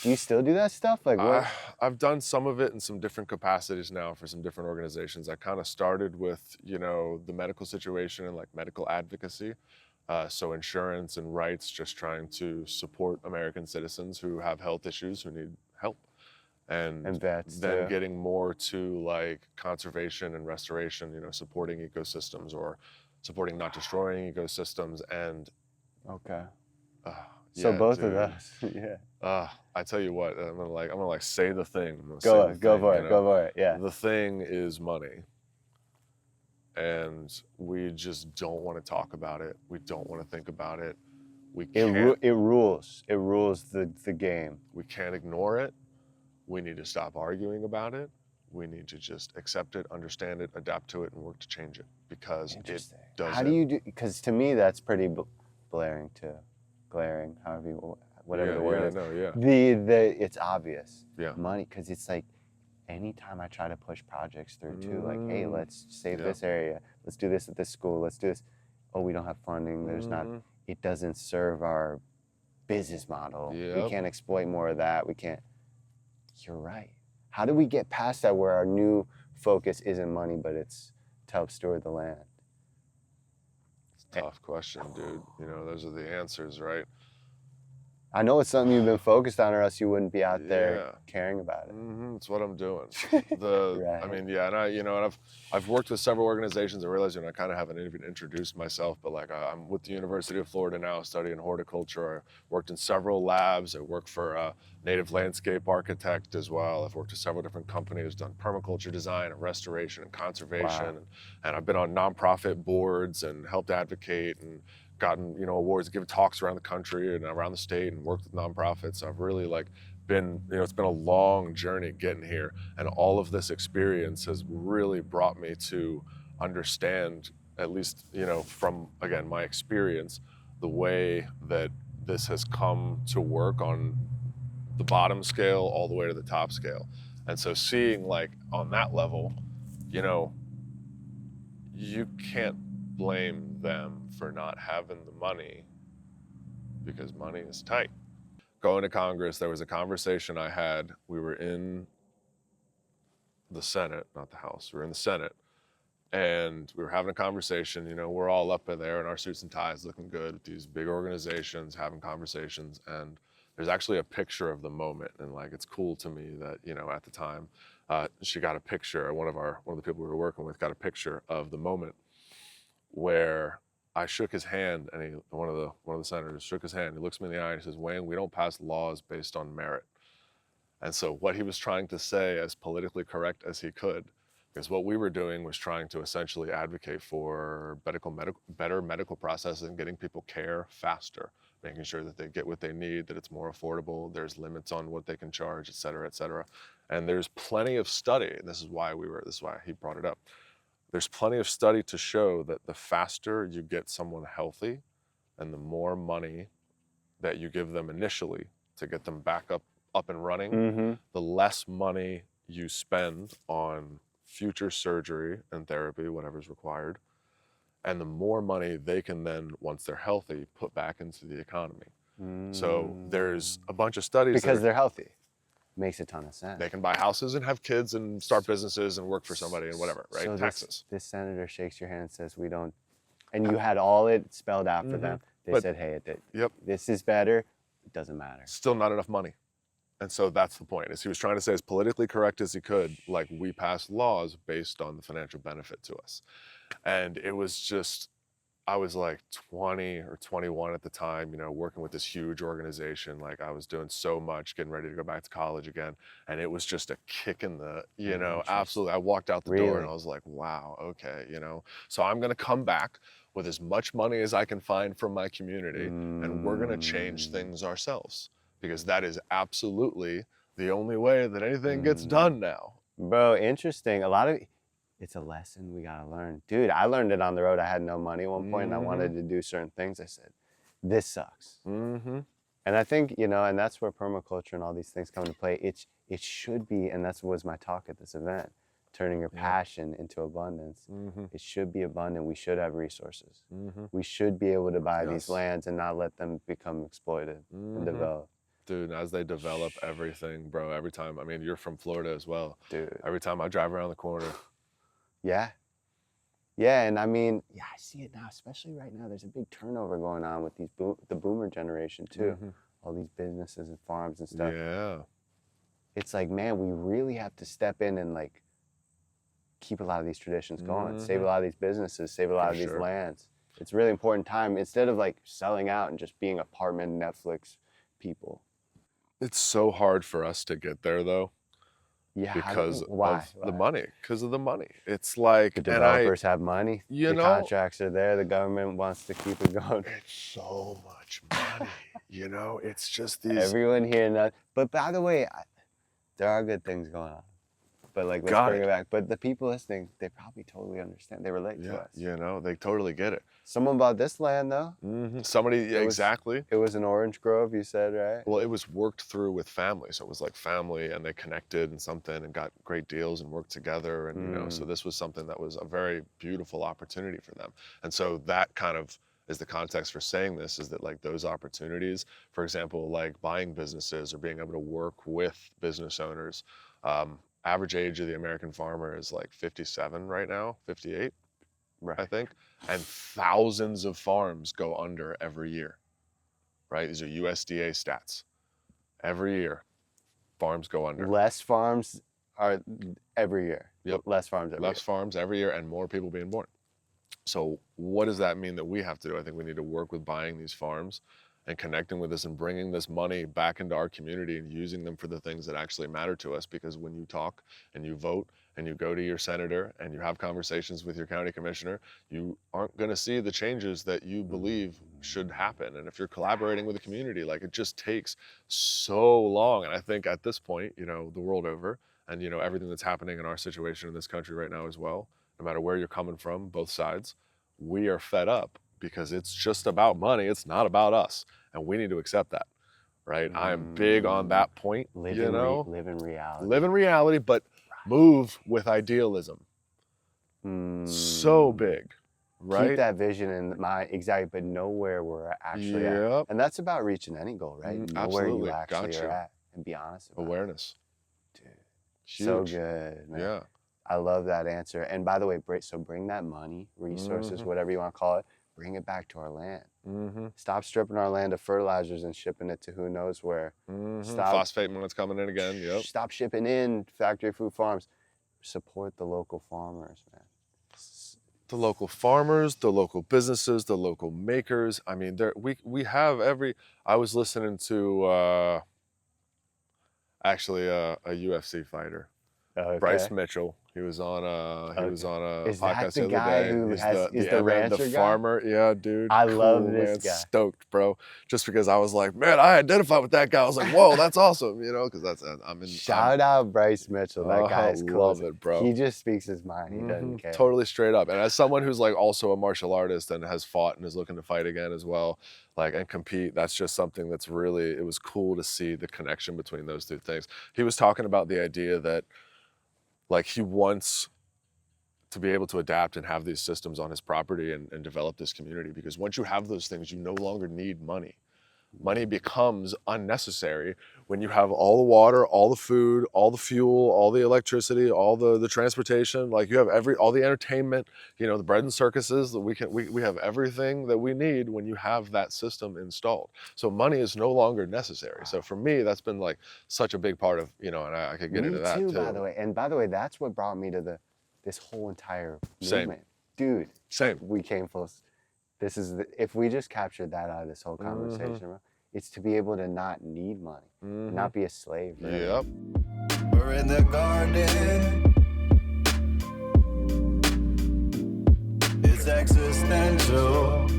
Do you still do that stuff? Like what? I've done some of it in some different capacities now for some different organizations. I kind of started with, the medical situation and like medical advocacy. So insurance and rights, just trying to support American citizens who have health issues, who need help. And vets then too. getting more to like conservation and restoration, supporting ecosystems or supporting not destroying ecosystems. And Okay. So yeah, both dude. of those. Yeah. I tell you what, I'm gonna say the thing. Go for it. Go for it. Yeah. The thing is money. And we just don't want to talk about it. We don't want to think about it. We can't. It rules. It rules the game. We can't ignore it. We need to stop arguing about it. We need to just accept it, understand it, adapt to it, and work to change it because it doesn't. How do you do? Because to me, that's pretty glaring too. Glaring, whatever the word is. It's obvious. Yeah. Money, because it's like anytime I try to push projects through too, like, hey, let's save this area. Let's do this at this school. Let's do this. Oh, we don't have funding. There's not. It doesn't serve our business model. We can't exploit more of that. We can't. You're right. How do we get past that where our new focus isn't money, but it's to help steward the land? It's a tough question, dude. Those are the answers, right? I know it's something you've been focused on, or else you wouldn't be out there caring about it. It's what I'm doing. Right. I mean, and I've worked with several organizations. I realize, I kind of haven't even introduced myself, but like I'm with the University of Florida now, studying horticulture. I worked in several labs. I work for a native landscape architect as well. I've worked with several different companies, done permaculture design and restoration and conservation, and I've been on nonprofit boards and helped advocate and gotten awards, give talks around the country and around the state and worked with nonprofits. I've really been it's been a long journey getting here, and all of this experience has really brought me to understand, at least from again my experience, the way that this has come to work on the bottom scale all the way to the top scale. And so seeing on that level, you can't blame them for not having the money because money is tight. Going to Congress, there was a conversation I had. We were in the Senate, not the House. We were in the Senate, and we were having a conversation. We're all up in there in our suits and ties, looking good with these big organizations, having conversations. And there's actually a picture of the moment, and it's cool to me that at the time, she got a picture. One of the people we were working with got a picture of the moment where I shook his hand, and one of the senators shook his hand. He looks me in the eye and he says, "Wayne, we don't pass laws based on merit." And so what he was trying to say, as politically correct as he could, because what we were doing was trying to essentially advocate for better medical processes and getting people care faster, making sure that they get what they need, that it's more affordable, there's limits on what they can charge, et cetera, et cetera. And there's plenty of study, and this is why he brought it up. There's plenty of study to show that the faster you get someone healthy and the more money that you give them initially to get them back up and running, the less money you spend on future surgery and therapy, whatever's required, and the more money they can then, once they're healthy, put back into the economy. So there's a bunch of studies. Because they're healthy. Makes a ton of sense. They can buy houses and have kids and start businesses and work for somebody and whatever, right? So Taxes. This senator shakes your hand and says, we don't, and you had all it spelled out for them. They said, hey, this is better. It doesn't matter. Still not enough money. And so that's the point, is he was trying to say as politically correct as he could, we pass laws based on the financial benefit to us. And it was just, I was 20 or 21 at the time, working with this huge organization. I was doing so much, getting ready to go back to college again. And it was just a kick in the, absolutely. I walked out the door and I was like, wow, okay, So I'm going to come back with as much money as I can find from my community, and we're going to change things ourselves, because that is absolutely the only way that anything gets done now. Bro, interesting. It's a lesson we gotta learn. Dude, I learned it on the road. I had no money at one point and I wanted to do certain things. I said, this sucks. And I think, and that's where permaculture and all these things come into play. It should be, and that was my talk at this event, turning your passion into abundance. It should be abundant. We should have resources. We should be able to buy these lands and not let them become exploited and developed. Dude, as they develop everything, bro, every time, I mean, you're from Florida as well. Dude. Every time I drive around the corner. Yeah. Yeah, and I mean, yeah, I see it now, especially right now. There's a big turnover going on with these the boomer generation too. All these businesses and farms and stuff. Yeah. It's like, man, we really have to step in and like keep a lot of these traditions going, save a lot of these businesses, save a lot of these lands. It's a really important time instead of like selling out and just being apartment Netflix people. It's so hard for us to get there though. Yeah, because why? The money. Because of the money. It's like the developers have money. You know, contracts are there. The government wants to keep it going. It's so much money. You know, it's just these. Everyone here knows. But by the way, there are good things going on. But like, let's bring it back. But the people listening, they probably totally understand. They relate to us. You know, they totally get it. Someone bought this land though. Somebody, exactly. It was an orange grove, you said, right? Well, it was worked through with family. So it was like family and they connected and something and got great deals and worked together. And, you know, so this was something that was a very beautiful opportunity for them. And so that kind of is the context for saying this, is that like those opportunities, for example, like buying businesses or being able to work with business owners, average age of the American farmer is like 57 right now, 58, I think. And thousands of farms go under every year, right? These are USDA stats. Every year, farms go under. Less farms are every year. Yep. Less farms every year. Less farms every year and more people being born. So what does that mean that we have to do? I think we need to work with buying these farms and connecting with this and bringing this money back into our community and using them for the things that actually matter to us. Because when you talk and you vote and you go to your senator and you have conversations with your county commissioner, you aren't going to see the changes that you believe should happen. And if you're collaborating with the community, like, it just takes so long. And I think at this point, you know, the world over, and, you know, everything that's happening in our situation in this country right now as well, no matter where you're coming from, both sides, we are fed up because it's just about money. It's not about us. And we need to accept that, right? I'm big on that point, live you know? Live in reality. Live in reality, but move with idealism. So big, right? Keep that vision in mind, exactly, but know where we're actually at. And that's about reaching any goal, right? Know where you actually are at and be honest about awareness. Dude, huge. So good, man. Yeah. I love that answer. And by the way, so bring that money, resources, whatever you want to call it, bring it back to our land. Stop stripping our land of fertilizers and shipping it to who knows where. Stop, phosphate when it's coming in again. Yep. Stop shipping in factory food farms. Support the local farmers, man. The local farmers, the local businesses, the local makers. I mean, we have every. I was listening to actually a UFC fighter, Bryce Mitchell. He was on a podcast the other day. Is the rancher the guy? Farmer? Yeah, dude. I love this guy. Stoked, bro. Just because I was like, man, I identify with that guy. I was like, whoa, that's awesome. You know, because I'm in. Shout out Bryce Mitchell. That guy is cool. Love it, bro. He just speaks his mind. He doesn't care. Totally straight up. And as someone who's like also a martial artist and has fought and is looking to fight again as well, like, and compete, that's just something that's really, it was cool to see the connection between those two things. He was talking about the idea that, like, he wants to be able to adapt and have these systems on his property and develop this community, because once you have those things, you no longer need money. Money becomes unnecessary when you have all the water, all the food, all the fuel, all the electricity, all the transportation. Like, you have all the entertainment, you know, the bread and circuses that we have everything that we need when you have that system installed. So money is no longer necessary. So for me, that's been like such a big part of, you know, and I could get into that too. By the way. And by the way, that's what brought me to this whole entire movement. Dude. Same. We came full. This is if we just captured that out of this whole conversation, it's to be able to not need money, not be a slave. Really. Yep. We're in the garden. It's existential.